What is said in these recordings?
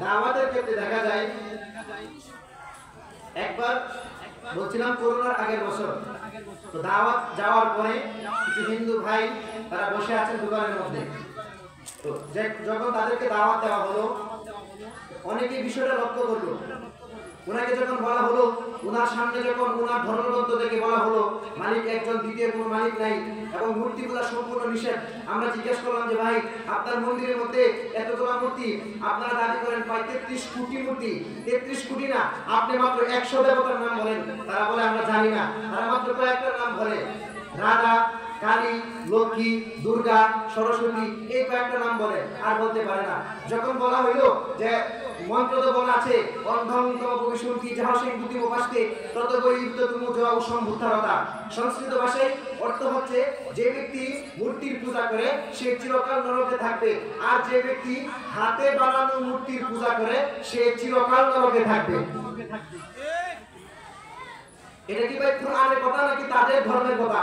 দাওয়াতের ক্ষেত্রে দেখা যায় একবার বলছিলাম করোনার আগের বছর তো দাওয়াত যাওয়ার পরে কিছু হিন্দু ভাই তারা বসে আছেন দোকানের মধ্যে। তো যখন তাদেরকে দাওয়াত দেওয়া হলো অনেকেই বিষয়টা লক্ষ্য করলো। ওনাকে যখন বলা হলো, ওনার সামনে যখন ওনার ধর্মগ্রন্থ থেকে বলা হলো মালিক একজন, দ্বিতীয় কোনো মালিক নাই এবং মূর্তিগুলো সম্পূর্ণ নিষেধ। আমরা জিজ্ঞেস করলাম যে ভাই আপনার মন্দিরের মধ্যে এতগুলো মূর্তি, আপনারা দাবি করেন প্রায় 33 কোটি মূর্তি। 33 কোটি না, আপনি মাত্র 100 দেবতার নাম বলেন। তারা বলে আমরা জানি না। তারা মাত্র কয়েকটার নাম বলে, রাধা, কালী, লক্ষ্মী, দুর্গা, সরস্বতী, এই কয়েকটা নাম বলে, আর বলতে পারে না। যখন বলা হইলো যে মন্ত্রতে বলা আছে অন্ধং তব ভবিষ্যন্তি যাহা সিং বুদ্ধি উপাসতে তত বৈবিধ্য তুমু জয়া সম্ভুত্তারতা। সংস্কৃত ভাষায় অর্থ হচ্ছে যে ব্যক্তি মূর্তির পূজা করে সে চিরকাল নরকে থাকবে, আর যে ব্যক্তি হাতে বানানো মূর্তির পূজা করে সে চিরকাল নরকে থাকবে। এটা কি ভাই কুরআনের কথা নাকি তাদের ধর্মের কথা?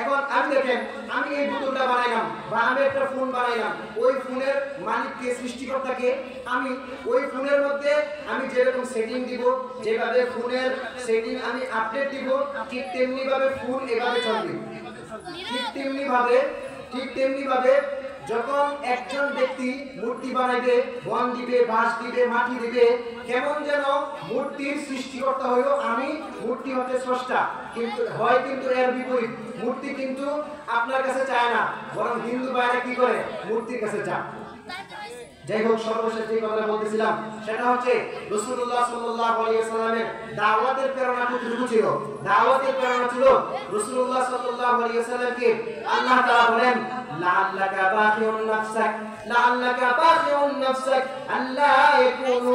এখন আমি দেখেন, আমি এই বোতলটা বানাইলাম বা আমি একটা ফোন বানাইলাম, ওই ফোনের মালিককে, সৃষ্টিকর্তাকে, আমি ওই ফোনের মধ্যে আমি যেরকম সেটিং দিব, যেভাবে ফোনের সেটিং আমি আপডেট দিব, ঠিক তেমনি ভাবে ফোন এভাবে চলবে। ঠিক তেমনি ভাবে যখন একজন ব্যক্তি মূর্তি বানাইবে, বন দিবে, বাঁশ দিবে, মাটি দিবে, কেমন যেন মূর্তির সৃষ্টিকর্তা হইল আমি, মূর্তি হচ্ছে স্রষ্টা। কিন্তু এর বিপরীত, মূর্তি কিন্তু আপনার কাছে চায় না, বরং হিন্দু ভাইরা কি করে মূর্তির কাছে চায়। যাই হোক, সর্বশেষ যে কথা বলতেছিলাম সেটা হচ্ছে রাসূলুল্লাহ সাল্লাল্লাহু আলাইহি ওয়াসাল্লামের দাওয়াতের প্রেরণা কতটুকু ছিল? দাওয়াতের প্রেরণা ছিল রাসূলুল্লাহ সাল্লাল্লাহু আলাইহি ওয়াসাল্লামকে আল্লাহ তাআলা বলেন লাআল্লাকা বাখিউন নাফসাক আল্লা ইয়াকুনু